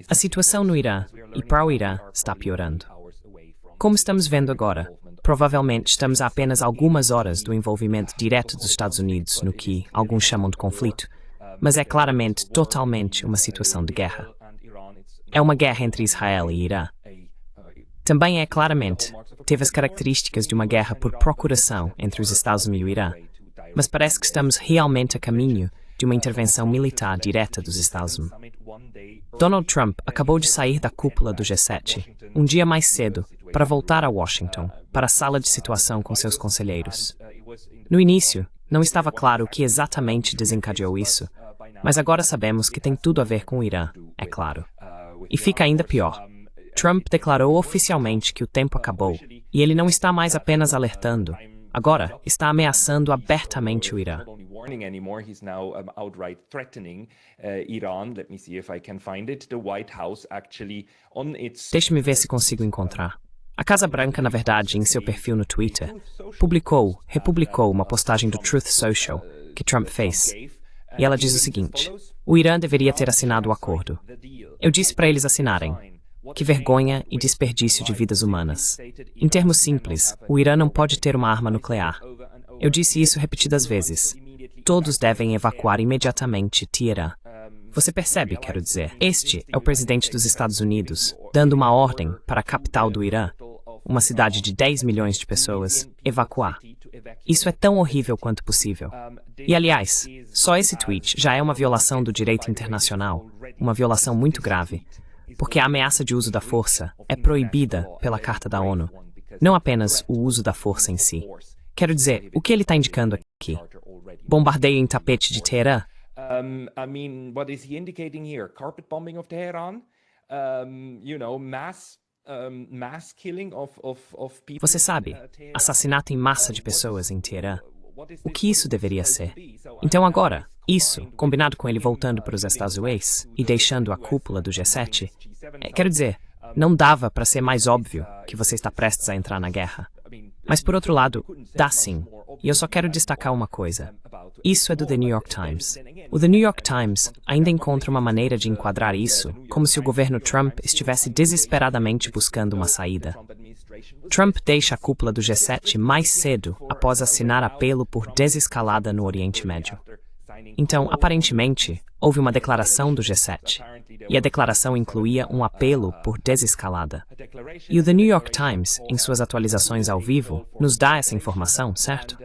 A situação no Irã e para o Irã está piorando. Como estamos vendo agora, provavelmente estamos a apenas algumas horas do envolvimento direto dos Estados Unidos no que alguns chamam de conflito, mas é claramente, totalmente uma situação de guerra. É uma guerra entre Israel e Irã. Também é claramente, teve as características de uma guerra por procuração entre os Estados Unidos e o Irã, mas parece que estamos realmente a caminho de uma intervenção militar direta dos Estados Unidos. Donald Trump acabou de sair da cúpula do G7, um dia mais cedo, para voltar a Washington, para a sala de situação com seus conselheiros. No início, não estava claro o que exatamente desencadeou isso, mas agora sabemos que tem tudo a ver com o Irã, é claro. E fica ainda pior. Trump declarou oficialmente que o tempo acabou, e ele não está mais apenas alertando, agora está ameaçando abertamente o Irã. Deixe-me ver se consigo encontrar. A Casa Branca, na verdade, em seu perfil no Twitter, republicou uma postagem do Truth Social que Trump fez. E ela diz o seguinte: o Irã deveria ter assinado o acordo. Eu disse para eles assinarem. Que vergonha e desperdício de vidas humanas. Em termos simples, o Irã não pode ter uma arma nuclear. Eu disse isso repetidas vezes. Todos devem evacuar imediatamente Teherã. Você percebe, quero dizer, este é o presidente dos Estados Unidos, dando uma ordem para a capital do Irã, uma cidade de 10 milhões de pessoas, evacuar. Isso é tão horrível quanto possível. E, aliás, só esse tweet já é uma violação do direito internacional, uma violação muito grave, porque a ameaça de uso da força é proibida pela Carta da ONU, não apenas o uso da força em si. Quero dizer, o que ele está indicando aqui? Bombardeio em tapete de Teherã? What is he indicating here? Carpet bombing of Tehran? Mass killing of people. Você sabe, assassinato em massa de pessoas em Teherã. O que isso deveria ser? Então agora, isso, combinado com ele voltando para os Estados Unidos e deixando a cúpula do G7, quero dizer, não dava para ser mais óbvio que você está prestes a entrar na guerra. Mas por outro lado, dá sim. E eu só quero destacar uma coisa. Isso é do The New York Times. O The New York Times ainda encontra uma maneira de enquadrar isso como se o governo Trump estivesse desesperadamente buscando uma saída. Trump deixa a cúpula do G7 mais cedo após assinar apelo por desescalada no Oriente Médio. Então, aparentemente, houve uma declaração do G7, e a declaração incluía um apelo por desescalada. E o The New York Times, em suas atualizações ao vivo, nos dá essa informação, certo?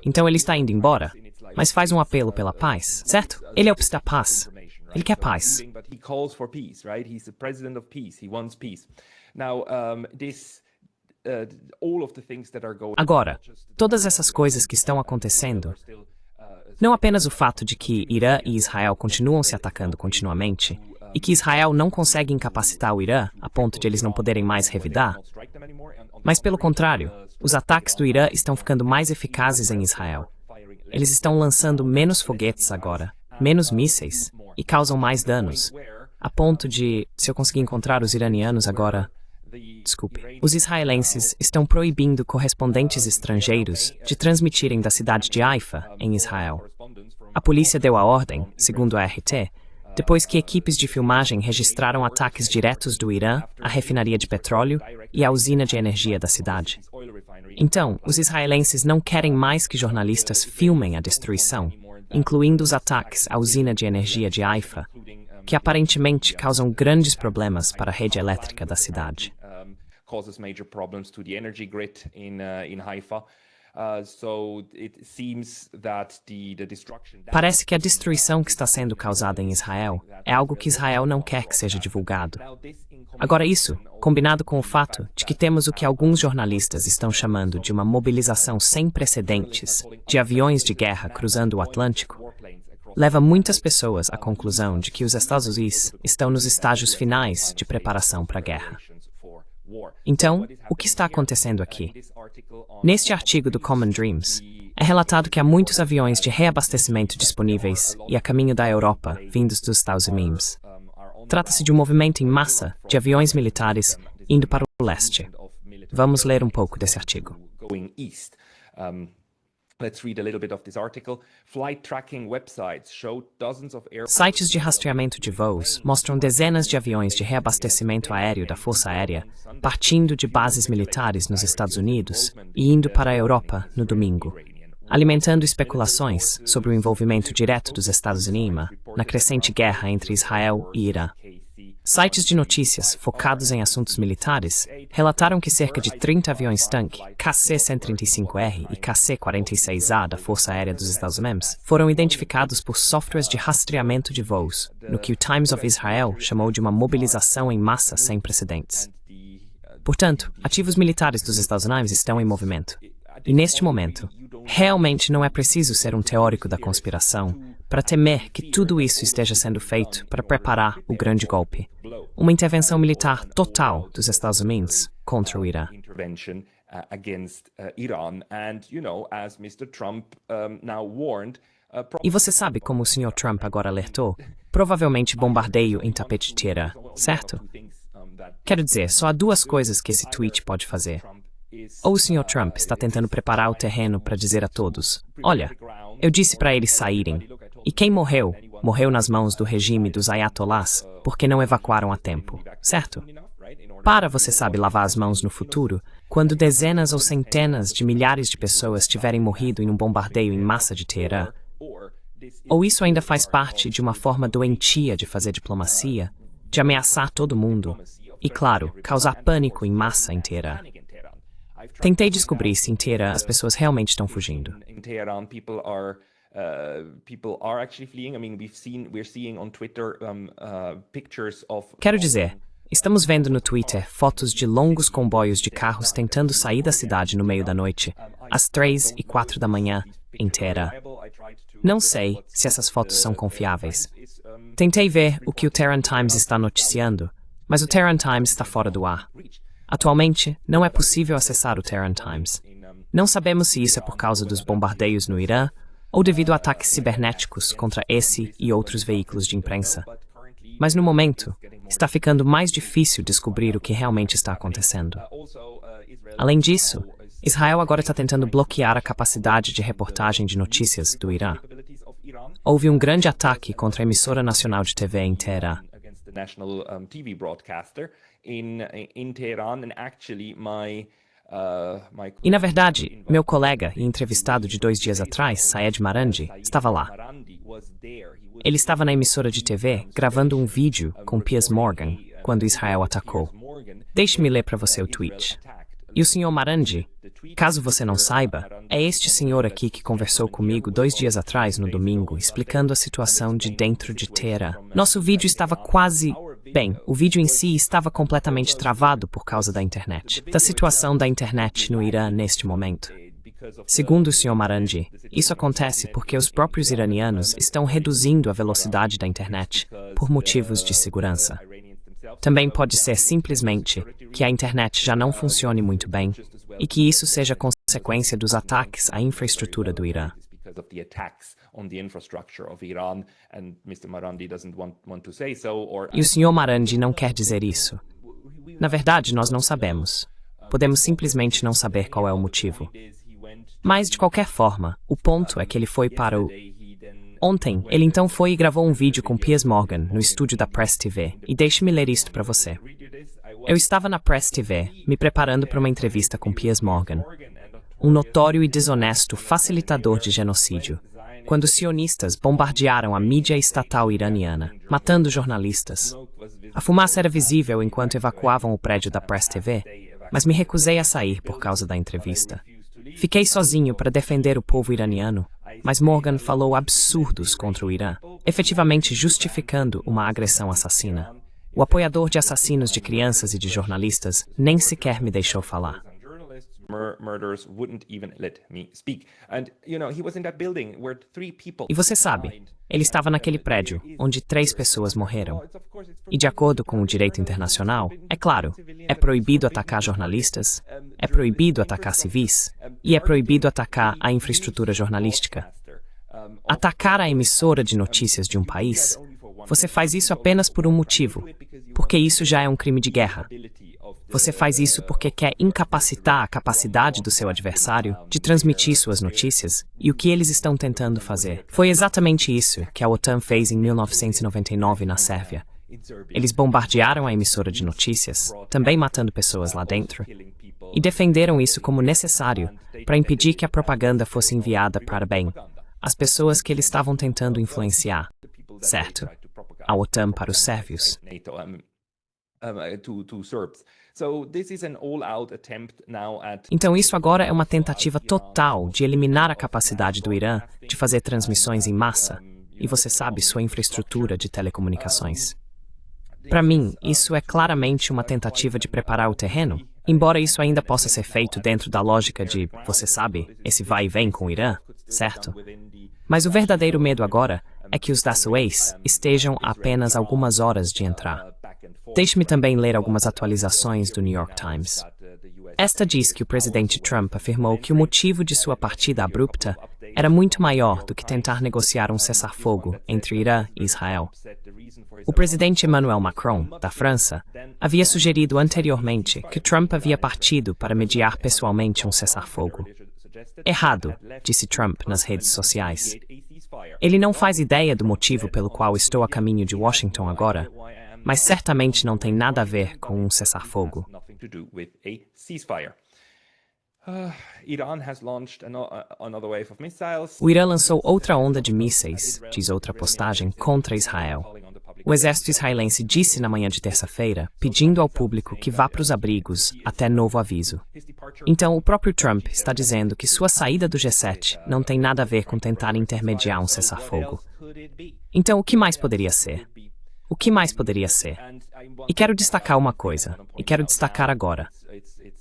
Então ele está indo embora, mas faz um apelo pela paz, certo? Ele é o da paz. Ele quer paz. Agora, todas essas coisas que estão acontecendo, não apenas o fato de que Irã e Israel continuam se atacando continuamente, e que Israel não consegue incapacitar o Irã a ponto de eles não poderem mais revidar, mas pelo contrário, os ataques do Irã estão ficando mais eficazes em Israel. Eles estão lançando menos foguetes agora, menos mísseis, e causam mais danos, a ponto de, se eu conseguir encontrar os iranianos agora, desculpe, os israelenses estão proibindo correspondentes estrangeiros de transmitirem da cidade de Haifa, em Israel. A polícia deu a ordem, segundo a RT, depois que equipes de filmagem registraram ataques diretos do Irã à refinaria de petróleo e à usina de energia da cidade. Então, os israelenses não querem mais que jornalistas filmem a destruição, incluindo os ataques à usina de energia de Haifa, que aparentemente causam grandes problemas para a rede elétrica da cidade. Parece que a destruição que está sendo causada em Israel é algo que Israel não quer que seja divulgado. Agora isso, combinado com o fato de que temos o que alguns jornalistas estão chamando de uma mobilização sem precedentes de aviões de guerra cruzando o Atlântico, leva muitas pessoas à conclusão de que os Estados Unidos estão nos estágios finais de preparação para a guerra. Então, o que está acontecendo aqui? Neste artigo do Common Dreams, é relatado que há muitos aviões de reabastecimento disponíveis e a caminho da Europa, vindos dos Estados Unidos. Trata-se de um movimento em massa de aviões militares indo para o leste. Vamos ler um pouco desse artigo. Let's read a little bit of this article. Flight tracking websites show dozens of airports. Sites de rastreamento de voos mostram dezenas de aviões de reabastecimento aéreo da Força Aérea partindo de bases militares nos Estados Unidos e indo para a Europa no domingo, alimentando especulações sobre o envolvimento direto dos Estados Unidos na crescente guerra entre Israel e Irã. Sites de notícias focados em assuntos militares relataram que cerca de 30 aviões-tanque KC-135R e KC-46A da Força Aérea dos Estados Unidos foram identificados por softwares de rastreamento de voos, no que o Times of Israel chamou de uma mobilização em massa sem precedentes. Portanto, ativos militares dos Estados Unidos estão em movimento. E neste momento, realmente não é preciso ser um teórico da conspiração para temer que tudo isso esteja sendo feito para preparar o grande golpe. Uma intervenção militar total dos Estados Unidos contra o Irã. E você sabe como o Sr. Trump agora alertou? Provavelmente bombardeio em tapete de Teherã, certo? Quero dizer, só há duas coisas que esse tweet pode fazer. Ou o Sr. Trump está tentando preparar o terreno para dizer a todos: olha, eu disse para eles saírem, e quem morreu, morreu nas mãos do regime dos ayatollahs porque não evacuaram a tempo, certo? Para, você sabe, lavar as mãos no futuro, quando dezenas ou centenas de milhares de pessoas tiverem morrido em um bombardeio em massa de Teherã. Ou isso ainda faz parte de uma forma doentia de fazer diplomacia, de ameaçar todo mundo, e claro, causar pânico em massa em Teherã. Tentei descobrir se em Teherã as pessoas realmente estão fugindo. Quero dizer, estamos vendo no Twitter fotos de longos comboios de carros tentando sair da cidade no meio da noite, às 3 e 4 da manhã, em Teherã. Não sei se essas fotos são confiáveis. Tentei ver o que o Tehran Times está noticiando, mas o Tehran Times está fora do ar. Atualmente, não é possível acessar o Tehran Times. Não sabemos se isso é por causa dos bombardeios no Irã ou devido a ataques cibernéticos contra esse e outros veículos de imprensa. Mas no momento, está ficando mais difícil descobrir o que realmente está acontecendo. Além disso, Israel agora está tentando bloquear a capacidade de reportagem de notícias do Irã. Houve um grande ataque contra a emissora nacional de TV em Teherã. E, na verdade, meu colega e entrevistado de 2 dias atrás, Saed Marandi, estava lá. Ele estava na emissora de TV gravando um vídeo com Piers Morgan quando Israel atacou. Deixe-me ler para você o tweet. E o Sr. Marandi, caso você não saiba, é este senhor aqui que conversou comigo 2 dias atrás, no domingo, explicando a situação de dentro de Teherã. Nosso vídeo estava quase... Bem, o vídeo em si estava completamente travado por causa da internet, da situação da internet no Irã neste momento. Segundo o Sr. Marandi, isso acontece porque os próprios iranianos estão reduzindo a velocidade da internet por motivos de segurança. Também pode ser simplesmente que a internet já não funcione muito bem e que isso seja consequência dos ataques à infraestrutura do Irã. E o Sr. Marandi não quer dizer isso. Na verdade, nós não sabemos. Podemos simplesmente não saber qual é o motivo. Mas, de qualquer forma, o ponto é que ele foi para o... Ontem, ele então foi e gravou um vídeo com Piers Morgan no estúdio da Press TV. E deixe-me ler isto para você. Eu estava na Press TV, me preparando para uma entrevista com Piers Morgan, um notório e desonesto facilitador de genocídio, quando os sionistas bombardearam a mídia estatal iraniana, matando jornalistas. A fumaça era visível enquanto evacuavam o prédio da Press TV, mas me recusei a sair por causa da entrevista. Fiquei sozinho para defender o povo iraniano, mas Morgan falou absurdos contra o Irã, efetivamente justificando uma agressão assassina. O apoiador de assassinos de crianças e de jornalistas nem sequer me deixou falar. E você sabe, ele estava naquele prédio onde 3 pessoas morreram. E de acordo com o direito internacional, é claro, é proibido atacar jornalistas, é proibido atacar civis e é proibido atacar a infraestrutura jornalística. Atacar a emissora de notícias de um país, você faz isso apenas por um motivo, porque isso já é um crime de guerra. Você faz isso porque quer incapacitar a capacidade do seu adversário de transmitir suas notícias, e o que eles estão tentando fazer. Foi exatamente isso que a OTAN fez em 1999 na Sérvia. Eles bombardearam a emissora de notícias, também matando pessoas lá dentro, e defenderam isso como necessário para impedir que a propaganda fosse enviada para bem as pessoas que eles estavam tentando influenciar, certo? A OTAN para os sérvios. Então isso agora é uma tentativa total de eliminar a capacidade do Irã de fazer transmissões em massa, e você sabe, sua infraestrutura de telecomunicações. Para mim, isso é claramente uma tentativa de preparar o terreno, embora isso ainda possa ser feito dentro da lógica de, você sabe, esse vai e vem com o Irã, certo? Mas o verdadeiro medo agora é que os da Suez estejam a apenas algumas horas de entrar. Deixe-me também ler algumas atualizações do New York Times. Esta diz que o presidente Trump afirmou que o motivo de sua partida abrupta era muito maior do que tentar negociar um cessar-fogo entre Irã e Israel. O presidente Emmanuel Macron, da França, havia sugerido anteriormente que Trump havia partido para mediar pessoalmente um cessar-fogo. Errado, disse Trump nas redes sociais. Ele não faz ideia do motivo pelo qual estou a caminho de Washington agora, mas certamente não tem nada a ver com um cessar-fogo. O Irã lançou outra onda de mísseis, diz outra postagem, contra Israel. O exército israelense disse na manhã de terça-feira, pedindo ao público que vá para os abrigos até novo aviso. Então, o próprio Trump está dizendo que sua saída do G7 não tem nada a ver com tentar intermediar um cessar-fogo. Então, o que mais poderia ser? O que mais poderia ser? E quero destacar uma coisa, e quero destacar agora.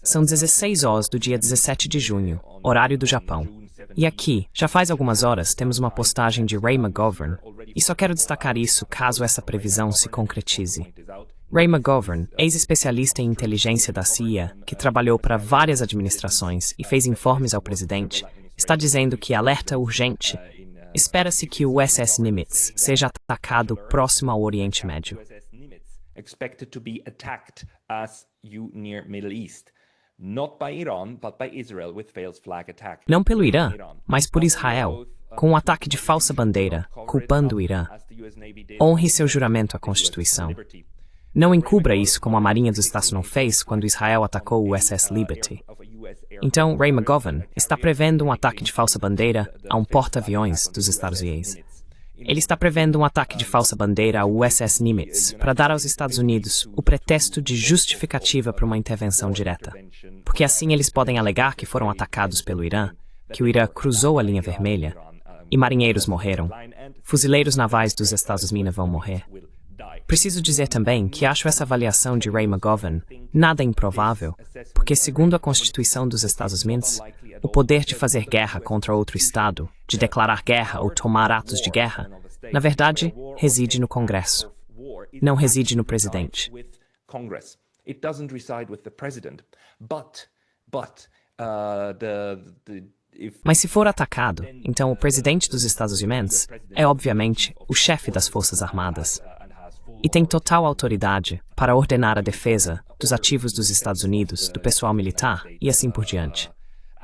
São 16 horas do dia 17 de junho, horário do Japão. E aqui, já faz algumas horas, temos uma postagem de Ray McGovern, e só quero destacar isso caso essa previsão se concretize. Ray McGovern, ex-especialista em inteligência da CIA, que trabalhou para várias administrações e fez informes ao presidente, está dizendo que alerta urgente. Espera-se que o USS Nimitz seja atacado próximo ao Oriente Médio. Não pelo Irã, mas por Israel, com um ataque de falsa bandeira, culpando o Irã. Honre seu juramento à Constituição. Não encubra isso como a Marinha dos Estados Unidos fez quando Israel atacou o USS Liberty. Então, Ray McGovern está prevendo um ataque de falsa bandeira a um porta-aviões dos Estados Unidos. Ele está prevendo um ataque de falsa bandeira ao USS Nimitz para dar aos Estados Unidos o pretexto de justificativa para uma intervenção direta. Porque assim eles podem alegar que foram atacados pelo Irã, que o Irã cruzou a linha vermelha, e marinheiros morreram. Fuzileiros navais dos Estados Unidos vão morrer. Preciso dizer também que acho essa avaliação de Ray McGovern nada improvável, porque segundo a Constituição dos Estados Unidos, o poder de fazer guerra contra outro Estado, de declarar guerra ou tomar atos de guerra, na verdade, reside no Congresso. Não reside no presidente. Mas se for atacado, então o presidente dos Estados Unidos é, obviamente, o chefe das Forças Armadas. E tem total autoridade para ordenar a defesa dos ativos dos Estados Unidos, do pessoal militar e assim por diante.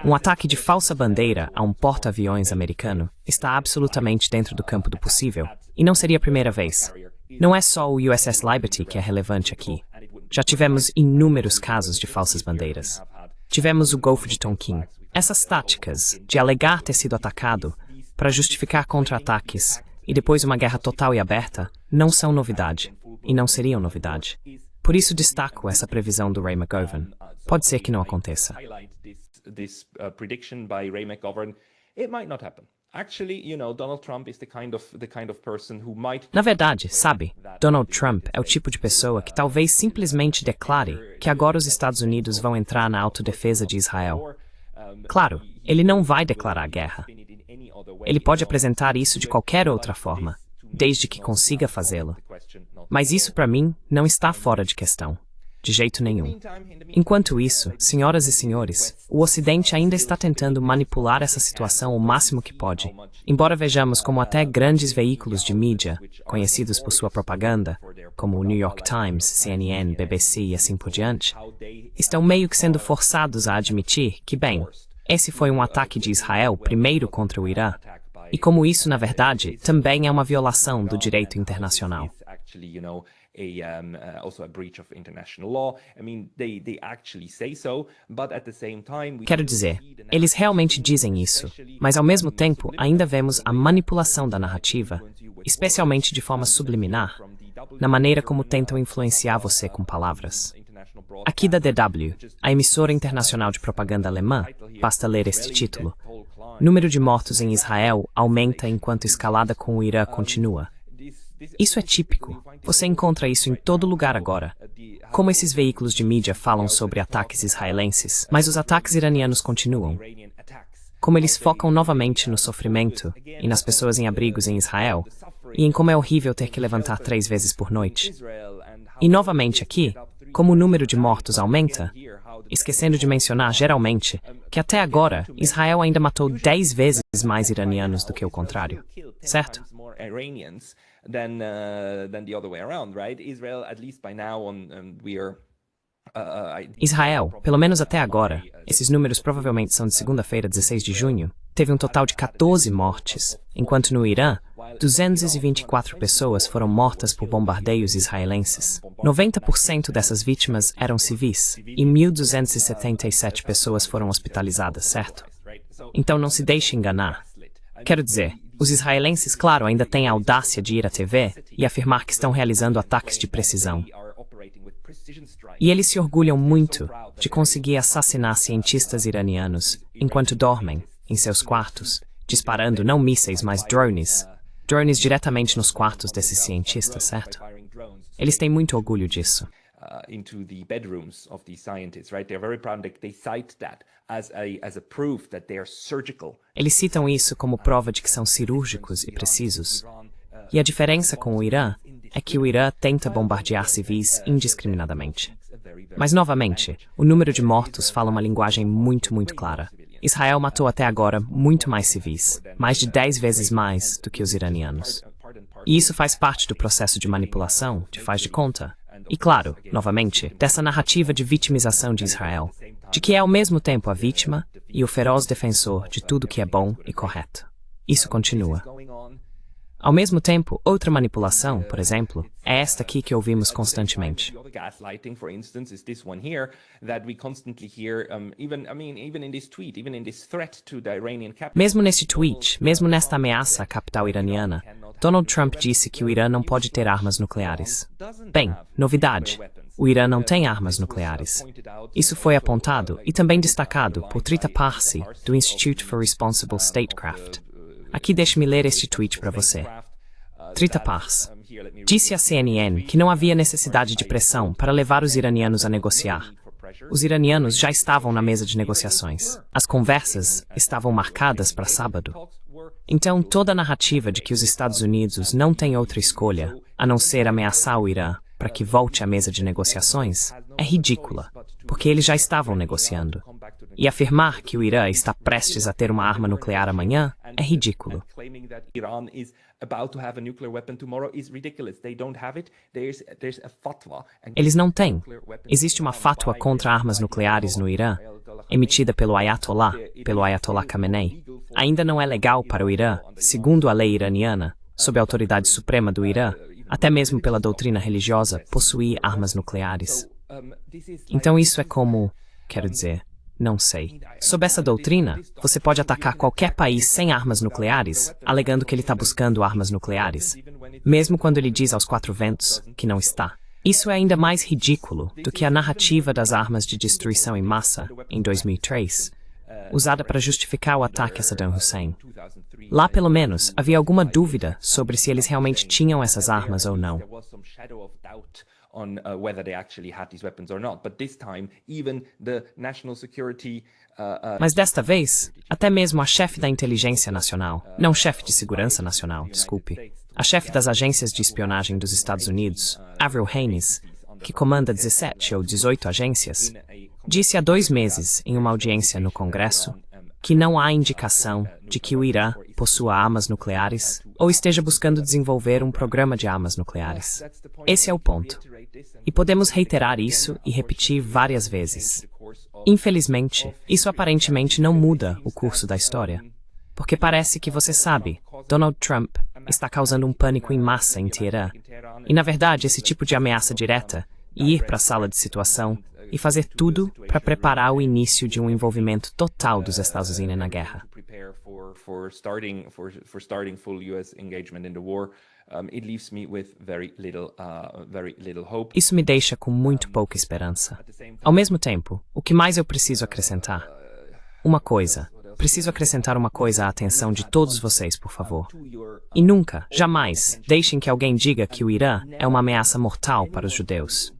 Um ataque de falsa bandeira a um porta-aviões americano está absolutamente dentro do campo do possível, e não seria a primeira vez. Não é só o USS Liberty que é relevante aqui. Já tivemos inúmeros casos de falsas bandeiras. Tivemos o Golfo de Tonkin. Essas táticas de alegar ter sido atacado para justificar contra-ataques e depois uma guerra total e aberta não são novidade, e não seriam novidade. Por isso destaco essa previsão do Ray McGovern. Pode ser que não aconteça. Na verdade, sabe, Donald Trump é o tipo de pessoa que talvez simplesmente declare que agora os Estados Unidos vão entrar na autodefesa de Israel. Claro, ele não vai declarar guerra. Ele pode apresentar isso de qualquer outra forma, desde que consiga fazê-lo. Mas isso, para mim, não está fora de questão. De jeito nenhum. Enquanto isso, senhoras e senhores, o Ocidente ainda está tentando manipular essa situação o máximo que pode. Embora vejamos como até grandes veículos de mídia, conhecidos por sua propaganda, como o New York Times, CNN, BBC e assim por diante, estão meio que sendo forçados a admitir que, bem, esse foi um ataque de Israel primeiro contra o Irã, e como isso, na verdade, também é uma violação do direito internacional. Quero dizer, eles realmente dizem isso, mas ao mesmo tempo ainda vemos a manipulação da narrativa, especialmente de forma subliminar, na maneira como tentam influenciar você com palavras. Aqui da DW, a emissora internacional de propaganda alemã, basta ler este título. Número de mortos em Israel aumenta enquanto escalada com o Irã continua. Isso é típico. Você encontra isso em todo lugar agora. Como esses veículos de mídia falam sobre ataques israelenses, mas os ataques iranianos continuam. Como eles focam novamente no sofrimento e nas pessoas em abrigos em Israel, e em como é horrível ter que levantar 3 vezes por noite. E novamente aqui, como o número de mortos aumenta, esquecendo de mencionar geralmente que até agora Israel ainda matou 10 vezes mais iranianos do que o contrário, certo? Israel, pelo menos até agora, esses números provavelmente são de segunda-feira, 16 de junho, teve um total de 14 mortes, enquanto no Irã, 224 pessoas foram mortas por bombardeios israelenses. 90% dessas vítimas eram civis, e 1.277 pessoas foram hospitalizadas, certo? Então não se deixe enganar. Quero dizer, os israelenses, claro, ainda têm a audácia de ir à TV e afirmar que estão realizando ataques de precisão. E eles se orgulham muito de conseguir assassinar cientistas iranianos enquanto dormem em seus quartos, disparando não mísseis, mas drones diretamente nos quartos desses cientistas, certo? Eles têm muito orgulho disso. Eles citam isso como prova de que são cirúrgicos e precisos. E a diferença com o Irã é que o Irã tenta bombardear civis indiscriminadamente. Mas, novamente, o número de mortos fala uma linguagem muito, muito clara. Israel matou até agora muito mais civis, mais de 10 vezes mais do que os iranianos. E isso faz parte do processo de manipulação, de faz de conta. E claro, novamente, dessa narrativa de vitimização de Israel, de que é ao mesmo tempo a vítima e o feroz defensor de tudo que é bom e correto. Isso continua. Ao mesmo tempo, outra manipulação, por exemplo, é esta aqui que ouvimos constantemente. Mesmo neste tweet, mesmo nesta ameaça à capital iraniana, Donald Trump disse que o Irã não pode ter armas nucleares. Bem, novidade. O Irã não tem armas nucleares. Isso foi apontado e também destacado por Trita Parsi, do Institute for Responsible Statecraft. Aqui deixe-me ler este tweet para você. Trita Parsi disse à CNN que não havia necessidade de pressão para levar os iranianos a negociar. Os iranianos já estavam na mesa de negociações. As conversas estavam marcadas para sábado. Então, toda a narrativa de que os Estados Unidos não têm outra escolha a não ser ameaçar o Irã para que volte à mesa de negociações é ridícula, porque eles já estavam negociando. E afirmar que o Irã está prestes a ter uma arma nuclear amanhã é ridículo. Eles não têm. Existe uma fatwa contra armas nucleares no Irã, emitida pelo Ayatollah Khamenei. Ainda não é legal para o Irã, segundo a lei iraniana, sob a autoridade suprema do Irã, até mesmo pela doutrina religiosa, possuir armas nucleares. Então isso é como, quero dizer, não sei. Sob essa doutrina, você pode atacar qualquer país sem armas nucleares, alegando que ele está buscando armas nucleares, mesmo quando ele diz aos 4 ventos que não está. Isso é ainda mais ridículo do que a narrativa das armas de destruição em massa, em 2003, usada para justificar o ataque a Saddam Hussein. Lá, pelo menos, havia alguma dúvida sobre se eles realmente tinham essas armas ou não. Mas desta vez, até mesmo a chefe da inteligência nacional, não chefe de segurança nacional, desculpe, a chefe das agências de espionagem dos Estados Unidos, Avril Haines, que comanda 17 ou 18 agências, disse há 2 meses, em uma audiência no Congresso, que não há indicação de que o Irã possua armas nucleares ou esteja buscando desenvolver um programa de armas nucleares. Esse é o ponto. E podemos reiterar isso e repetir várias vezes. Infelizmente, isso aparentemente não muda o curso da história. Porque parece que você sabe, Donald Trump está causando um pânico em massa em Teherã. E na verdade, esse tipo de ameaça direta, ir para a sala de situação e fazer tudo para preparar o início de um envolvimento total dos Estados Unidos na guerra. Isso me deixa com muito pouca esperança. Ao mesmo tempo, o que mais eu preciso acrescentar? Preciso acrescentar uma coisa à atenção de todos vocês, por favor. E nunca, jamais, deixem que alguém diga que o Irã é uma ameaça mortal para os judeus.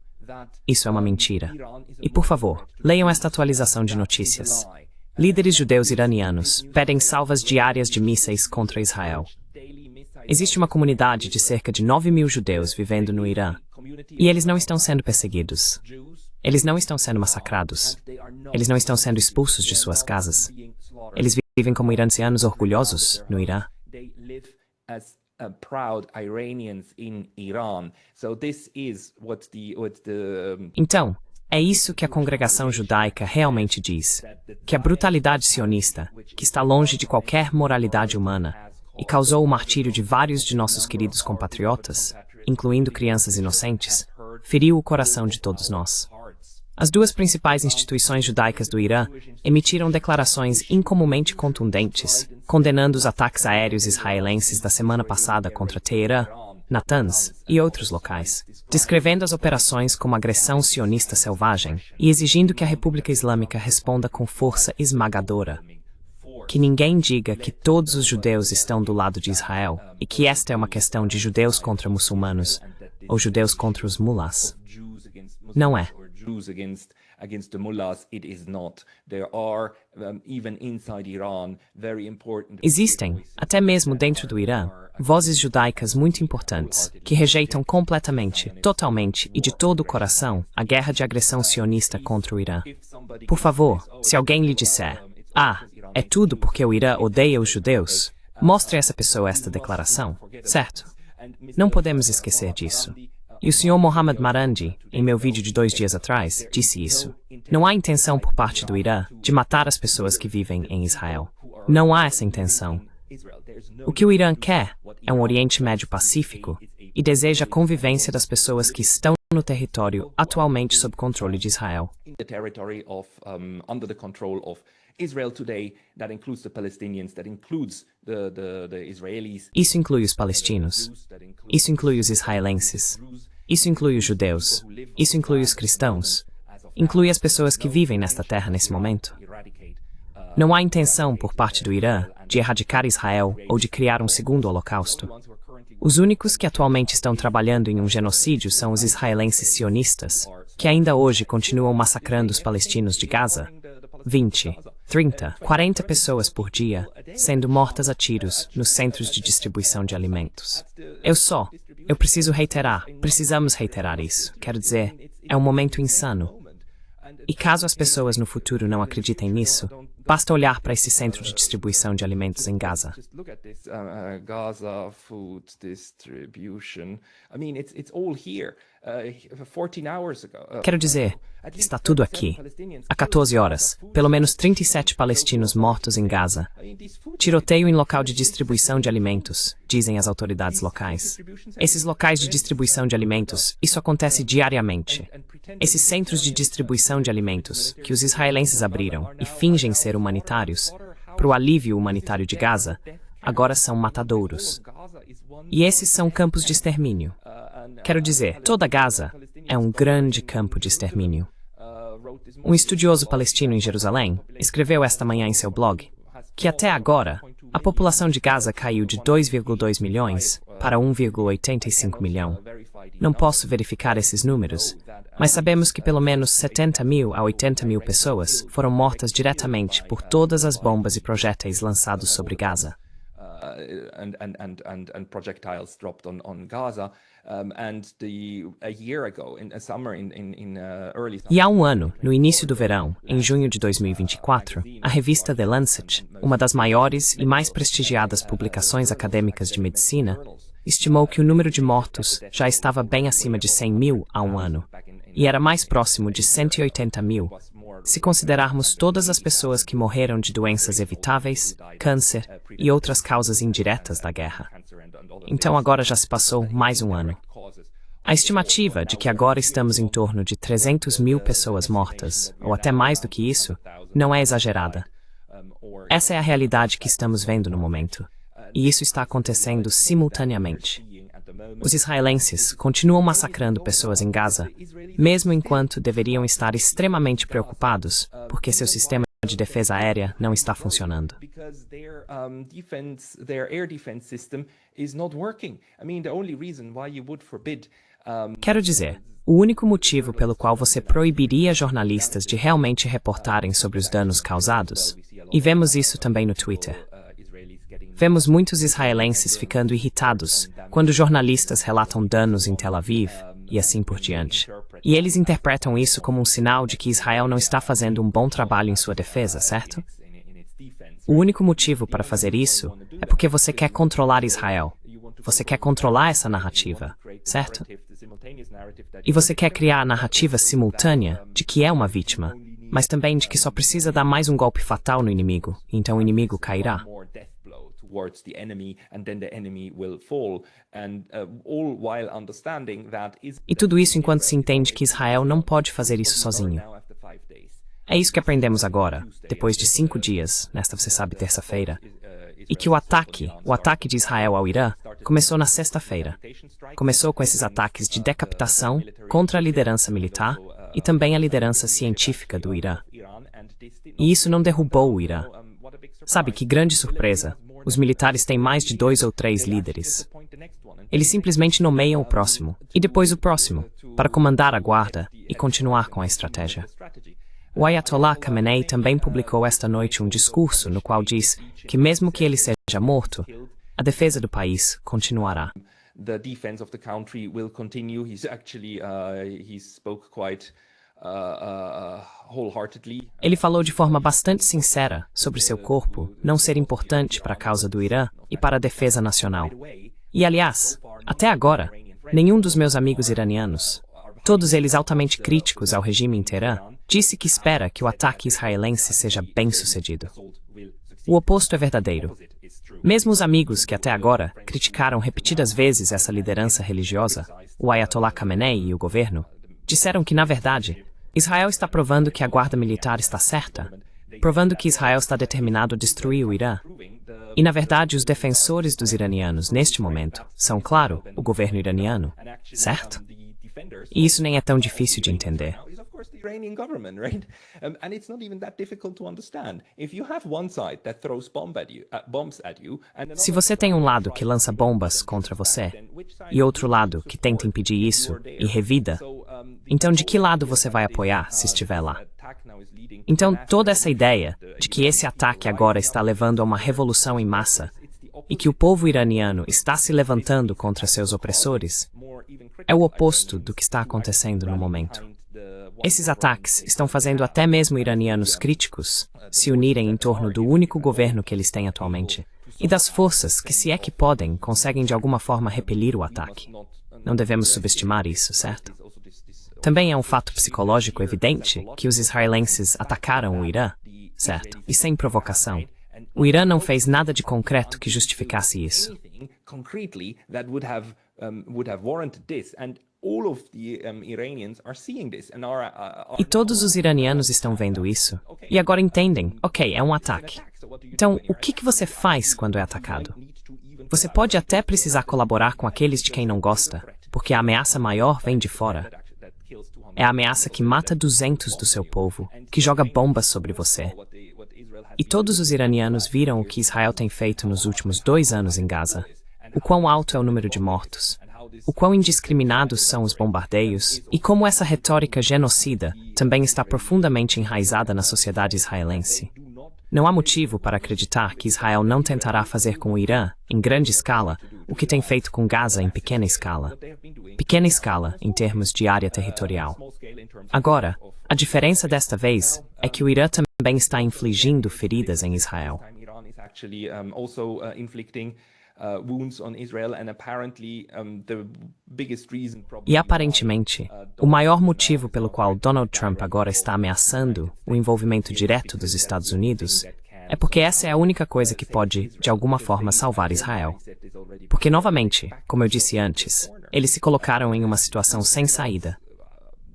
Isso é uma mentira. E, por favor, leiam esta atualização de notícias. Líderes judeus iranianos pedem salvas diárias de mísseis contra Israel. Existe uma comunidade de cerca de 9.000 judeus vivendo no Irã, e eles não estão sendo perseguidos. Eles não estão sendo massacrados. Eles não estão sendo expulsos de suas casas. Eles vivem como iranianos orgulhosos no Irã. Então, é isso que a congregação judaica realmente diz, que a brutalidade sionista, que está longe de qualquer moralidade humana, e causou o martírio de vários de nossos queridos compatriotas, incluindo crianças inocentes, feriu o coração de todos nós. As duas principais instituições judaicas do Irã emitiram declarações incomumente contundentes, condenando os ataques aéreos israelenses da semana passada contra Teherã, Natanz e outros locais, descrevendo as operações como agressão sionista selvagem e exigindo que a República Islâmica responda com força esmagadora. Que ninguém diga que todos os judeus estão do lado de Israel e que esta é uma questão de judeus contra muçulmanos ou judeus contra os mulás. Não é. Existem, até mesmo dentro do Irã, vozes judaicas muito importantes que rejeitam completamente, totalmente e de todo o coração a guerra de agressão sionista contra o Irã. Por favor, se alguém lhe disser, é tudo porque o Irã odeia os judeus, mostre a essa pessoa esta declaração, certo? Não podemos esquecer disso. E o Sr. Mohammad Marandi, em meu vídeo de 2 dias atrás, disse isso. Não há intenção por parte do Irã de matar as pessoas que vivem em Israel. Não há essa intenção. O que o Irã quer é um Oriente Médio pacífico e deseja a convivência das pessoas que estão no território atualmente sob controle de Israel. Isso inclui os palestinos. Isso inclui os israelenses. Isso inclui os judeus. Isso inclui os cristãos. Inclui as pessoas que vivem nesta terra nesse momento. Não há intenção por parte do Irã de erradicar Israel ou de criar um segundo holocausto. Os únicos que atualmente estão trabalhando em um genocídio são os israelenses sionistas, que ainda hoje continuam massacrando os palestinos de Gaza. 20, 30, 40 pessoas por dia sendo mortas a tiros nos centros de distribuição de alimentos. Precisamos reiterar isso. Quero dizer, é um momento insano. E caso as pessoas no futuro não acreditem nisso, basta olhar para esse centro de distribuição de alimentos em Gaza. Quero dizer, está tudo aqui. Há 14 horas, pelo menos 37 palestinos mortos em Gaza. Tiroteio em local de distribuição de alimentos, dizem as autoridades locais. Esses locais de distribuição de alimentos, isso acontece diariamente. Esses centros de distribuição de alimentos, que os israelenses abriram e fingem ser humanitários, para o alívio humanitário de Gaza, agora são matadouros. E esses são campos de extermínio. Quero dizer, toda Gaza é um grande campo de extermínio. Um estudioso palestino em Jerusalém escreveu esta manhã em seu blog que até agora a população de Gaza caiu de 2,2 milhões para 1,85 milhão. Não posso verificar esses números, mas sabemos que pelo menos 70.000 a 80.000 pessoas foram mortas diretamente por todas as bombas e projéteis lançados sobre Gaza. and projectiles dropped on Gaza. A year ago, in summer, early. E há um ano, no início do verão, em junho de 2024, a revista The Lancet, uma das maiores e mais prestigiadas publicações acadêmicas de medicina, estimou que o número de mortos já estava bem acima de 100 mil há um ano, e era mais próximo de 180 mil, se considerarmos todas as pessoas que morreram de doenças evitáveis, câncer e outras causas indiretas da guerra. Então agora já se passou mais um ano. A estimativa de que agora estamos em torno de 300 mil pessoas mortas, ou até mais do que isso, não é exagerada. Essa é a realidade que estamos vendo no momento, e isso está acontecendo simultaneamente. Os israelenses continuam massacrando pessoas em Gaza, mesmo enquanto deveriam estar extremamente preocupados, porque seu sistema de defesa aérea não está funcionando. Quero dizer, o único motivo pelo qual você proibiria jornalistas de realmente reportarem sobre os danos causados, e vemos isso também no Twitter. Vemos muitos israelenses ficando irritados quando jornalistas relatam danos em Tel Aviv e assim por diante. E eles interpretam isso como um sinal de que Israel não está fazendo um bom trabalho em sua defesa, certo? O único motivo para fazer isso é porque você quer controlar Israel. Você quer controlar essa narrativa, certo? E você quer criar a narrativa simultânea de que é uma vítima, mas também de que só precisa dar mais um golpe fatal no inimigo, e então o inimigo cairá. E tudo isso enquanto se entende que Israel não pode fazer isso sozinho. É isso que aprendemos agora, depois de 5 dias, nesta você sabe, terça-feira, e que o ataque de Israel ao Irã, começou na sexta-feira. Começou com esses ataques de decapitação contra a liderança militar e também a liderança científica do Irã. E isso não derrubou o Irã. Sabe que grande surpresa, os militares têm mais de 2 ou 3 líderes. Eles simplesmente nomeiam o próximo, e depois o próximo, para comandar a guarda e continuar com a estratégia. O Ayatollah Khamenei também publicou esta noite um discurso no qual diz que mesmo que ele seja morto, a defesa do país continuará. The defense of the country will continue. He spoke quite wholeheartedly. Ele falou de forma bastante sincera sobre seu corpo não ser importante para a causa do Irã e para a defesa nacional. E, aliás, até agora, nenhum dos meus amigos iranianos, todos eles altamente críticos ao regime em Teherã, disse que espera que o ataque israelense seja bem-sucedido. O oposto é verdadeiro. Mesmo os amigos que até agora criticaram repetidas vezes essa liderança religiosa, o Ayatollah Khamenei e o governo, disseram que, na verdade, Israel está provando que a guarda militar está certa, provando que Israel está determinado a destruir o Irã. E, na verdade, os defensores dos iranianos, neste momento, são, claro, o governo iraniano, certo? E isso nem é tão difícil de entender. The Iranian government, right? And it's not even that difficult to understand. If you have one side that throws bombs at you, se você tem um lado que lança bombas contra você e outro lado que tenta impedir isso e revida, então de que lado você vai apoiar se estiver lá? Então toda essa ideia de que esse ataque agora está levando a uma revolução em massa e que o povo iraniano está se levantando contra seus opressores é o oposto do que está acontecendo no momento. Esses ataques estão fazendo até mesmo iranianos críticos se unirem em torno do único governo que eles têm atualmente e das forças que, se é que podem, conseguem de alguma forma repelir o ataque. Não devemos subestimar isso, certo? Também é um fato psicológico evidente que os israelenses atacaram o Irã, certo? E sem provocação. O Irã não fez nada de concreto que justificasse isso. E todos os iranianos estão vendo isso. E agora entendem, ok, é um ataque. Então, o que você faz quando é atacado? Você pode até precisar colaborar com aqueles de quem não gosta, porque a ameaça maior vem de fora. É a ameaça que mata 200 do seu povo, que joga bombas sobre você. E todos os iranianos viram o que Israel tem feito nos últimos 2 anos em Gaza. O quão alto é o número de mortos. O quão indiscriminados são os bombardeios e como essa retórica genocida também está profundamente enraizada na sociedade israelense. Não há motivo para acreditar que Israel não tentará fazer com o Irã, em grande escala, o que tem feito com Gaza em pequena escala. Pequena escala em termos de área territorial. Agora, a diferença desta vez é que o Irã também está infligindo feridas em Israel. E aparentemente, o maior motivo pelo qual Donald Trump agora está ameaçando o envolvimento direto dos Estados Unidos é porque essa é a única coisa que pode, de alguma forma, salvar Israel. Porque, novamente, como eu disse antes, eles se colocaram em uma situação sem saída.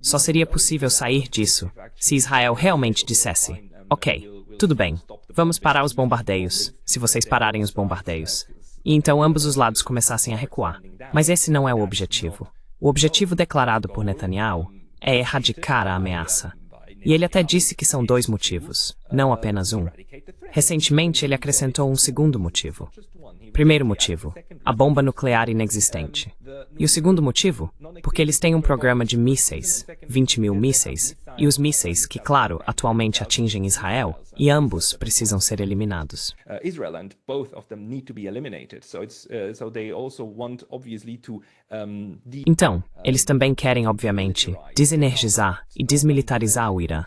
Só seria possível sair disso se Israel realmente dissesse: ok, tudo bem, vamos parar os bombardeios, se vocês pararem os bombardeios. E então ambos os lados começassem a recuar. Mas esse não é o objetivo. O objetivo declarado por Netanyahu é erradicar a ameaça. E ele até disse que são 2 motivos, não apenas um. Recentemente, ele acrescentou um segundo motivo. Primeiro motivo, a bomba nuclear inexistente. E o segundo motivo, porque eles têm um programa de mísseis, 20 mil mísseis, e os mísseis que, claro, atualmente atingem Israel, e ambos precisam ser eliminados. Então, eles também querem, obviamente, desenergizar e desmilitarizar o Irã.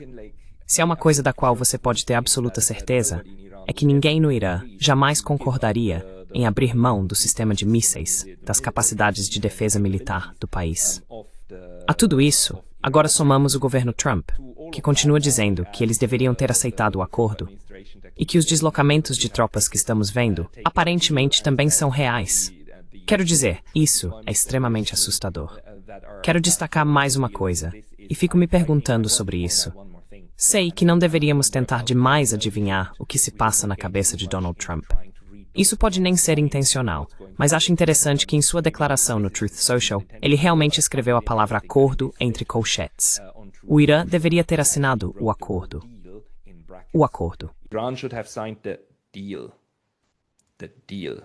Se há uma coisa da qual você pode ter absoluta certeza, é que ninguém no Irã jamais concordaria em abrir mão do sistema de mísseis, das capacidades de defesa militar do país. A tudo isso, agora somamos o governo Trump, que continua dizendo que eles deveriam ter aceitado o acordo, e que os deslocamentos de tropas que estamos vendo, aparentemente também são reais. Quero dizer, isso é extremamente assustador. Quero destacar mais uma coisa, e fico me perguntando sobre isso. Sei que não deveríamos tentar demais adivinhar o que se passa na cabeça de Donald Trump. Isso pode nem ser intencional, mas acho interessante que em sua declaração no Truth Social, ele realmente escreveu a palavra acordo entre colchetes. O Irã deveria ter assinado o acordo. O acordo. Iran should have signed the deal. The deal.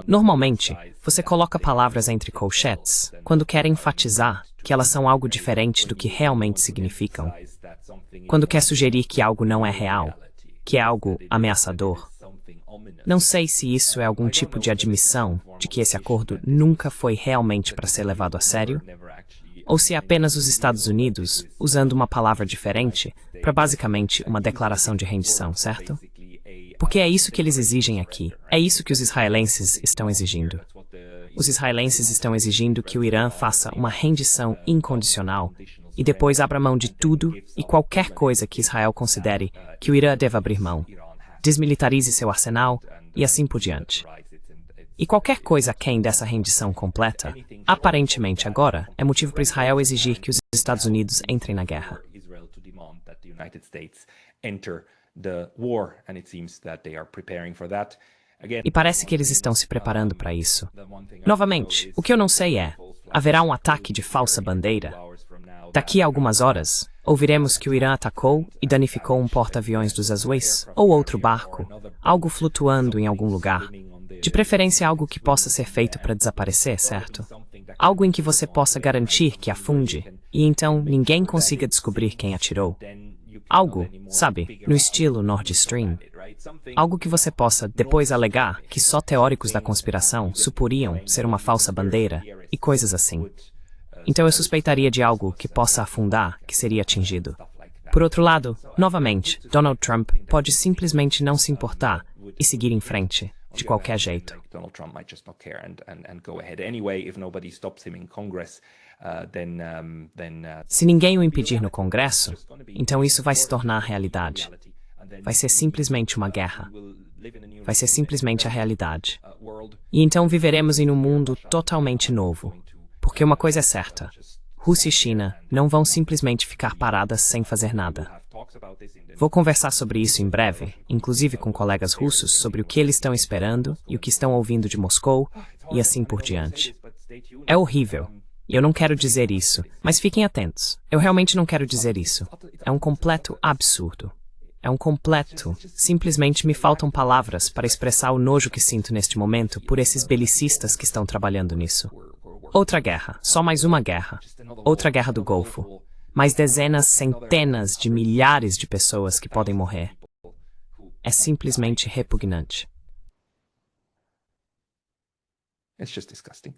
Normalmente, você coloca palavras entre colchetes quando quer enfatizar que elas são algo diferente do que realmente significam. Quando quer sugerir que algo não é real, que é algo ameaçador. Não sei se isso é algum tipo de admissão de que esse acordo nunca foi realmente para ser levado a sério, ou se é apenas os Estados Unidos usando uma palavra diferente para basicamente uma declaração de rendição, certo? Porque é isso que eles exigem aqui. É isso que os israelenses estão exigindo. Os israelenses estão exigindo que o Irã faça uma rendição incondicional e depois abra mão de tudo e qualquer coisa que Israel considere que o Irã deva abrir mão. Desmilitarize seu arsenal e assim por diante. E qualquer coisa aquém dessa rendição completa, aparentemente agora, é motivo para Israel exigir que os Estados Unidos entrem na guerra. E parece que eles estão se preparando para isso. Novamente, o que eu não sei é, haverá um ataque de falsa bandeira? Daqui a algumas horas, ouviremos que o Irã atacou e danificou um porta-aviões dos Azuis, ou outro barco, algo flutuando em algum lugar. De preferência algo que possa ser feito para desaparecer, certo? Algo em que você possa garantir que afunde, e então ninguém consiga descobrir quem atirou. Algo, sabe, no estilo Nord Stream. Algo que você possa depois alegar que só teóricos da conspiração suporiam ser uma falsa bandeira e coisas assim. Então eu suspeitaria de algo que possa afundar, que seria atingido. Por outro lado, novamente, Donald Trump pode simplesmente não se importar e seguir em frente, de qualquer jeito. Se ninguém o impedir no Congresso, então isso vai se tornar realidade. Vai ser simplesmente uma guerra. Vai ser simplesmente a realidade. E então viveremos em um mundo totalmente novo. Porque uma coisa é certa, Rússia e China não vão simplesmente ficar paradas sem fazer nada. Vou conversar sobre isso em breve, inclusive com colegas russos, sobre o que eles estão esperando e o que estão ouvindo de Moscou, e assim por diante. É horrível. E eu não quero dizer isso, mas fiquem atentos. Eu realmente não quero dizer isso. É um completo absurdo. É um completo. Simplesmente me faltam palavras para expressar o nojo que sinto neste momento por esses belicistas que estão trabalhando nisso. Outra guerra. Só mais uma guerra. Outra guerra do Golfo. mas dezenas, centenas de milhares de pessoas que podem morrer. É simplesmente repugnante. It's just disgusting.